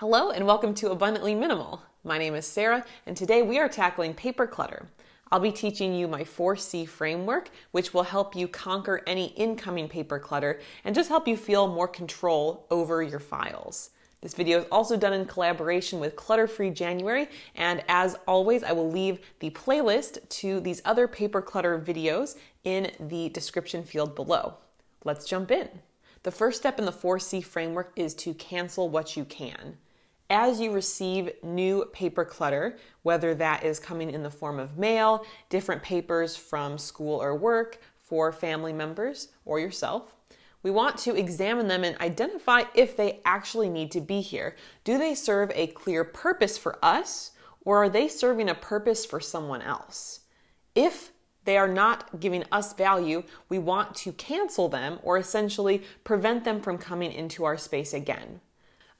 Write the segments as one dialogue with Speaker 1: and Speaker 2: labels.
Speaker 1: Hello and welcome to Abundantly Minimal. My name is Sarah and today we are tackling paper clutter. I'll be teaching you my 4C framework, which will help you conquer any incoming paper clutter and just help you feel more control over your files. This video is also done in collaboration with Clutter-Free January, and as always, I will leave the playlist to these other paper clutter videos in the description field below. Let's jump in. The first step in the 4C framework is to cancel what you can. As you receive new paper clutter, whether that is coming in the form of mail, different papers from school or work, for family members or yourself, we want to examine them and identify if they actually need to be here. Do they serve a clear purpose for us, or are they serving a purpose for someone else? If they are not giving us value, we want to cancel them or essentially prevent them from coming into our space again.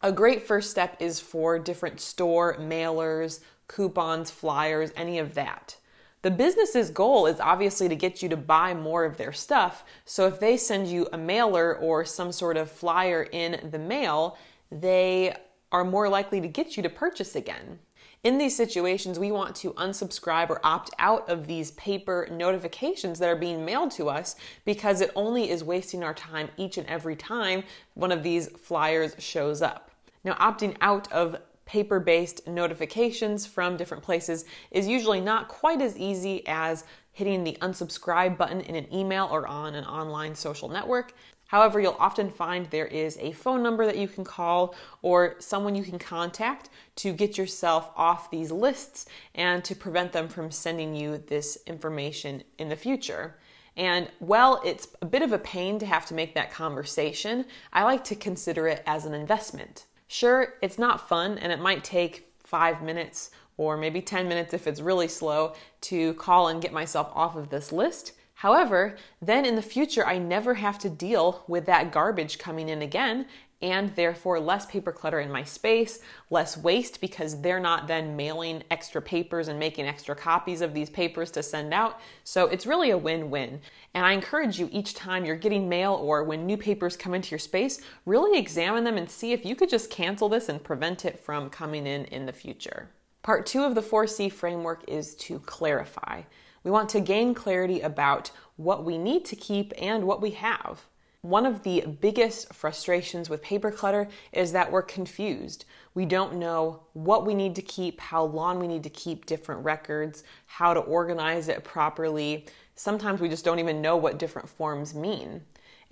Speaker 1: A great first step is for different store mailers, coupons, flyers, any of that. The business's goal is obviously to get you to buy more of their stuff, so if they send you a mailer or some sort of flyer in the mail, they are more likely to get you to purchase again. In these situations, we want to unsubscribe or opt out of these paper notifications that are being mailed to us because it only is wasting our time each and every time one of these flyers shows up. Now, opting out of paper-based notifications from different places is usually not quite as easy as hitting the unsubscribe button in an email or on an online social network. However, you'll often find there is a phone number that you can call or someone you can contact to get yourself off these lists and to prevent them from sending you this information in the future. And while it's a bit of a pain to have to make that conversation, I like to consider it as an investment. Sure, it's not fun and it might take 5 minutes or maybe 10 minutes if it's really slow to call and get myself off of this list. However, then in the future, I never have to deal with that garbage coming in again, and therefore less paper clutter in my space, less waste because they're not then mailing extra papers and making extra copies of these papers to send out. So it's really a win-win. And I encourage you each time you're getting mail or when new papers come into your space, really examine them and see if you could just cancel this and prevent it from coming in the future. Part 2 of the 4C framework is to clarify. We want to gain clarity about what we need to keep and what we have. One of the biggest frustrations with paper clutter is that we're confused. We don't know what we need to keep, how long we need to keep different records, how to organize it properly. Sometimes we just don't even know what different forms mean.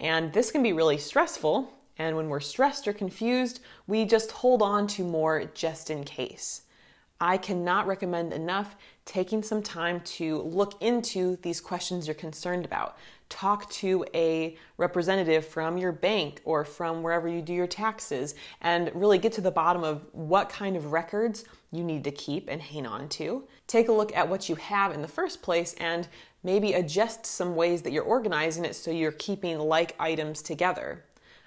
Speaker 1: And this can be really stressful. And when we're stressed or confused, we just hold on to more just in case. I cannot recommend enough taking some time to look into these questions you're concerned about. Talk to a representative from your bank or from wherever you do your taxes and really get to the bottom of what kind of records you need to keep and hang on to. Take a look at what you have in the first place and maybe adjust some ways that you're organizing it so you're keeping like items together.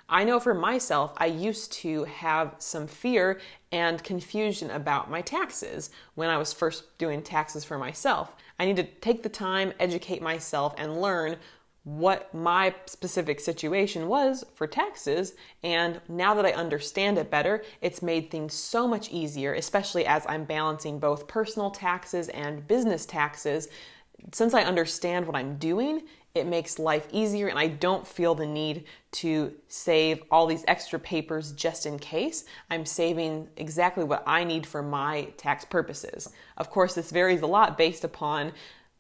Speaker 1: I know for myself, I used to have some fear and confusion about my taxes when I was first doing taxes for myself. I need to take the time, educate myself, and learn what my specific situation was for taxes. And now that I understand it better, it's made things so much easier, especially as I'm balancing both personal taxes and business taxes. Since I understand what I'm doing, it makes life easier and I don't feel the need to save all these extra papers just in case. I'm saving exactly what I need for my tax purposes. Of course, this varies a lot based upon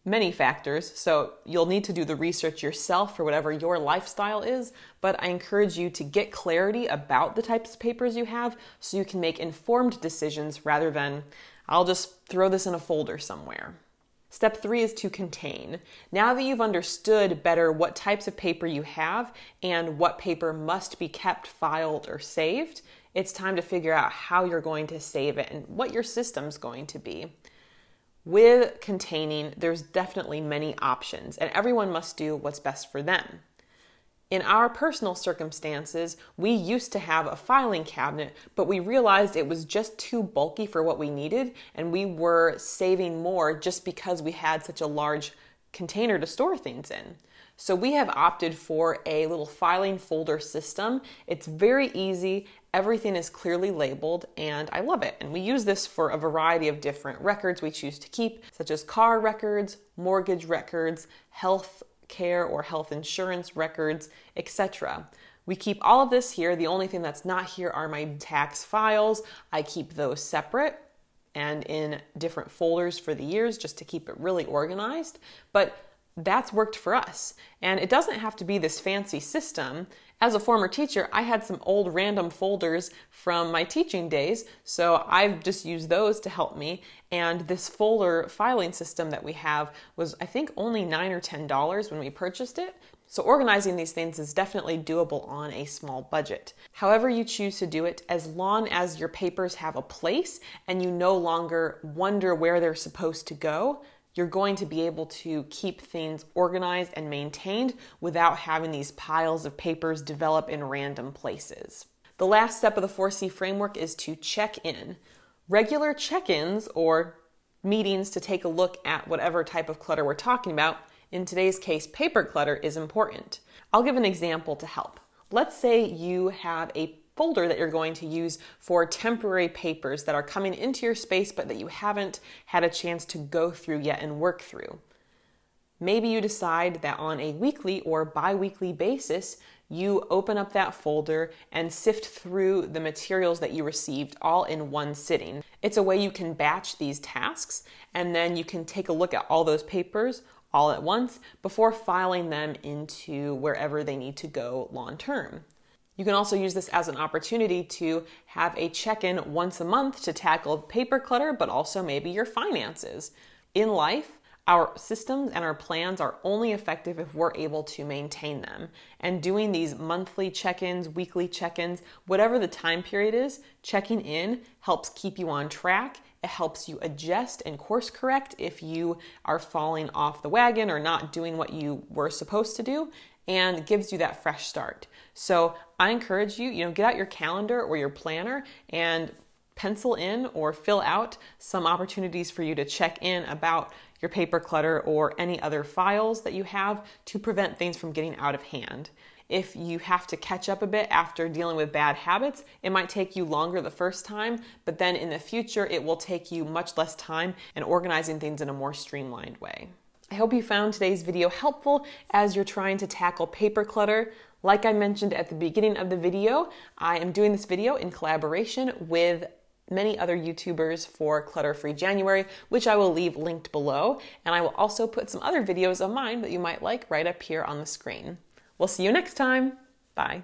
Speaker 1: many factors, so you'll need to do the research yourself for whatever your lifestyle is, but I encourage you to get clarity about the types of papers you have so you can make informed decisions rather than, I'll just throw this in a folder somewhere. Step 3 is to contain. Now that you've understood better what types of paper you have and what paper must be kept, filed, or saved, it's time to figure out how you're going to save it and what your system's going to be. With containing, there's definitely many options, and everyone must do what's best for them. In our personal circumstances, we used to have a filing cabinet, but we realized it was just too bulky for what we needed, and we were saving more just because we had such a large container to store things in. So we have opted for a little filing folder system. It's very easy. Everything is clearly labeled and I love it. And we use this for a variety of different records we choose to keep, such as car records, mortgage records, health care or health insurance records, etc. We keep all of this here. The only thing that's not here are my tax files. I keep those separate and in different folders for the years just to keep it really organized. But that's worked for us. And it doesn't have to be this fancy system. As a former teacher, I had some old random folders from my teaching days, so I've just used those to help me. And this folder filing system that we have was, I think, only $9 or $10 when we purchased it. So organizing these things is definitely doable on a small budget. However you choose to do it, as long as your papers have a place and you no longer wonder where they're supposed to go, you're going to be able to keep things organized and maintained without having these piles of papers develop in random places. The last step of the 4C framework is to check in. Regular check-ins or meetings to take a look at whatever type of clutter we're talking about, in today's case, paper clutter, is important. I'll give an example to help. Let's say you have a folder that you're going to use for temporary papers that are coming into your space but that you haven't had a chance to go through yet and work through. Maybe you decide that on a weekly or bi-weekly basis, you open up that folder and sift through the materials that you received all in one sitting. It's a way you can batch these tasks and then you can take a look at all those papers all at once before filing them into wherever they need to go long term. You can also use this as an opportunity to have a check-in once a month to tackle paper clutter, but also maybe your finances. In life, our systems and our plans are only effective if we're able to maintain them. And doing these monthly check-ins, weekly check-ins, whatever the time period is, checking in helps keep you on track. It helps you adjust and course correct if you are falling off the wagon or not doing what you were supposed to do, and gives you that fresh start. So I encourage you, get out your calendar or your planner and pencil in or fill out some opportunities for you to check in about your paper clutter or any other files that you have to prevent things from getting out of hand. If you have to catch up a bit after dealing with bad habits, it might take you longer the first time, but then in the future, it will take you much less time and organizing things in a more streamlined way. I hope you found today's video helpful as you're trying to tackle paper clutter. Like I mentioned at the beginning of the video, I am doing this video in collaboration with many other YouTubers for Clutter-Free January, which I will leave linked below. And I will also put some other videos of mine that you might like right up here on the screen. We'll see you next time. Bye.